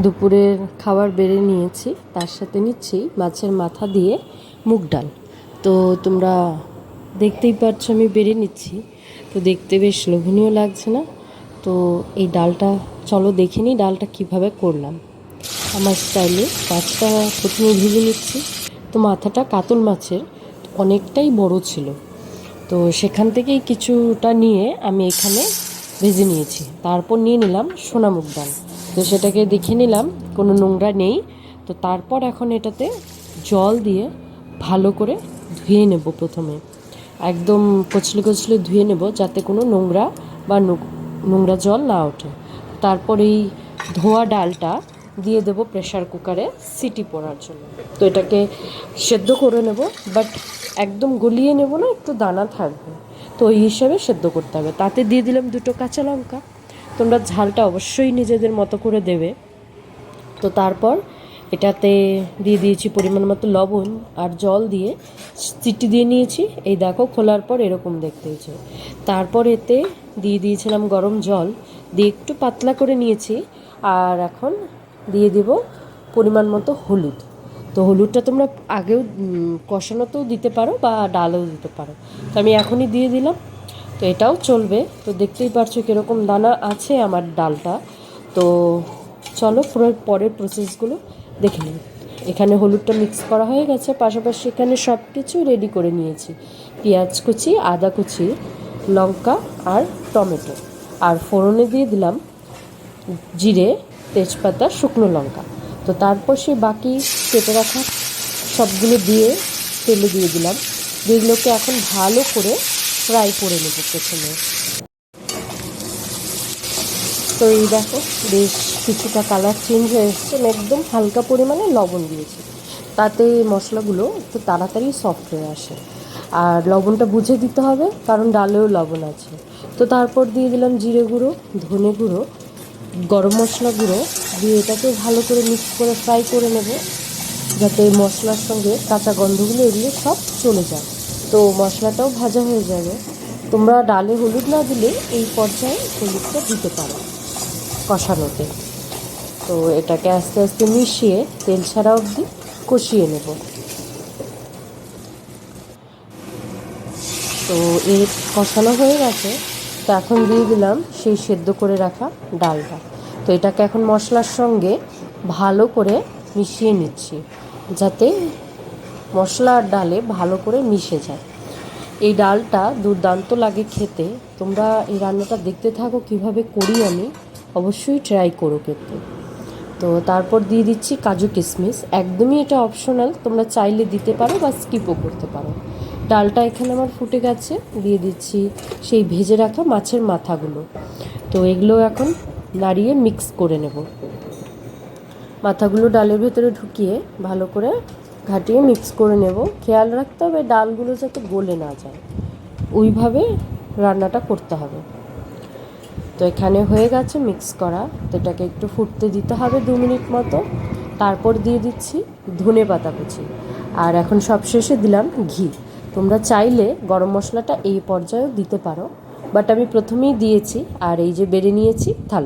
দুপুরের খাবার বেড়ে নিয়েছি, তার সাথে নিচ্ছি মাছের মাথা দিয়ে মুগ ডাল। তো তোমরা দেখতেই পাচ্ছ আমি বেড়ে নিচ্ছি, তো দেখতে বেশ লোভনীয় লাগছে না? তো এই ডালটা চলো দেখে নিই ডালটা কীভাবে করলাম আমার স্টাইলে। মাছটা প্রথমে ভেজে নিচ্ছি। তো মাথাটা কাতল মাছের অনেকটাই বড় ছিল, তো সেখান থেকেই কিছুটা নিয়ে আমি এখানে ভেজে নিয়েছি। তারপর নিয়ে নিলাম সোনা মুগ ডাল, তো সেটাকে দেখে নিলাম কোনো নোংরা নেই। তো তারপর এখন এটাতে জল দিয়ে ভালো করে ধুয়ে নেব। প্রথমে একদম কচলে কচলে ধুয়ে নেব, যাতে কোনো নোংরা বা নোংরা জল না ওঠে। তারপর এই ধোয়া ডালটা দিয়ে দেবো প্রেশার কুকারে সিটি পড়ার জন্য। তো এটাকে সেদ্ধ করে নেব, বাট একদম গলিয়ে নেব না, একটু দানা থাকবে, তো ওই হিসাবে সেদ্ধ করতে হবে। তাতে দিয়ে দিলাম 2টো কাঁচা লঙ্কা। তোমরা ঝালটা অবশ্যই নিজেদের মতো করে দেবে। তো তারপর এটাতে দিয়ে দিয়েছি পরিমাণ মতো লবণ আর জল দিয়ে সিটি দিয়ে নিয়েছি। এই দেখো খোলার পর এরকম দেখতে হয়েছে। তারপর এতে দিয়ে দিয়েছিলাম গরম জল দিয়ে একটু পাতলা করে নিয়েছি। আর এখন দিয়ে দেব পরিমাণ মতো হলুদ। তো হলুদটা তোমরা আগেও কষানোতেও দিতে পারো বা ডালেও দিতে পারো, তো আমি এখনই দিয়ে দিলাম। তো এটাও চলবে। তো দেখতেই পারছো কীরকম দানা আছে আমার ডালটা। তো চলো পুরো পরের প্রসেসগুলো দেখে নিই। এখানে হলুদটা মিক্স করা হয়ে গেছে, পাশাপাশি এখানে সব কিছু রেডি করে নিয়েছি। পেঁয়াজ কুচি, আদা কুচি, লঙ্কা আর টমেটো। আর ফোড়নে দিয়ে দিলাম জিরে, তেজপাতা, শুকনো লঙ্কা। তো তারপর সে বাকি কেটে রাখা সবগুলো দিয়ে তেলে দিয়ে দিলাম। যেগুলোকে এখন ভালো করে ফ্রাই করে নেব প্রথমে। তো এই দেখো বেশ কিছুটা কালার চেঞ্জ হয়ে এসছে। আমি একদম হালকা পরিমাণে লবণ দিয়েছি, তাতে মশলাগুলো একটু তাড়াতাড়ি সফট হয়ে আসে। আর লবণটা বুঝে দিতে হবে, কারণ ডালেও লবণ আছে। তো তারপর দিয়ে দিলাম জিরে গুঁড়ো, ধনে গুঁড়ো, গরম মশলা গুঁড়ো দিয়ে এটাকে ভালো করে মিক্স করে ফ্রাই করে নেব, যাতে মশলার সঙ্গে কাঁচা গন্ধগুলো এগুলো সব চলে যায়। তো মশলাটাও ভাজা হয়ে যাবে। তোমরা ডালে হলুদ না দিলে এই পর্যায়ে হলুদটা দিতে পারো কষানোতে। তো এটাকে আস্তে আস্তে মিশিয়ে তেল ছাড়া অবধি কষিয়ে নেব। তো এর কষানো হয়ে গেছে। তো এখন দিয়ে দিলাম সেই সেদ্ধ করে রাখা ডালটা। তো এটাকে এখন মশলার সঙ্গে ভালো করে মিশিয়ে নিচ্ছি, যাতে মশলা আর ডালে ভালো করে মিশে যায়। এই ডালটা দুর্দান্ত লাগে খেতে। তোমরা এই রান্নাটা দেখতে থাকো কীভাবে করি আমি, অবশ্যই ট্রাই করো খেতে। তো তারপর দিয়ে দিচ্ছি কাজু কিশমিশ। একদমই এটা অপশনাল, তোমরা চাইলে দিতে পারো বা স্কিপও করতে পারো। ডালটা এখানে আমার ফুটে গেছে, দিয়ে দিচ্ছি সেই ভেজে রাখা মাছের মাথাগুলো। তো এগুলো এখন নাড়িয়ে মিক্স করে নেব। মাথাগুলো ডালের ভেতরে ঢুকিয়ে ভালো করে ঘাটিয়ে মিক্স করে নেব। খেয়াল রাখতে হবে ডালগুলো যাতে গলে না যায়, ওইভাবে রান্নাটা করতে হবে। তো এখানে হয়ে গেছে মিক্স করা। তো এটাকে একটু ফুটতে দিতে হবে 2 মিনিট মতো। তারপর দিয়ে দিচ্ছি ধনে পাতা কুচি। আর এখন সবশেষে দিলাম ঘি। তোমরা চাইলে গরম মশলাটা এই পর্যায়েও দিতে পারো, বাট আমি প্রথমেই দিয়েছি। আর এই যে বেড়ে নিয়েছি থালা।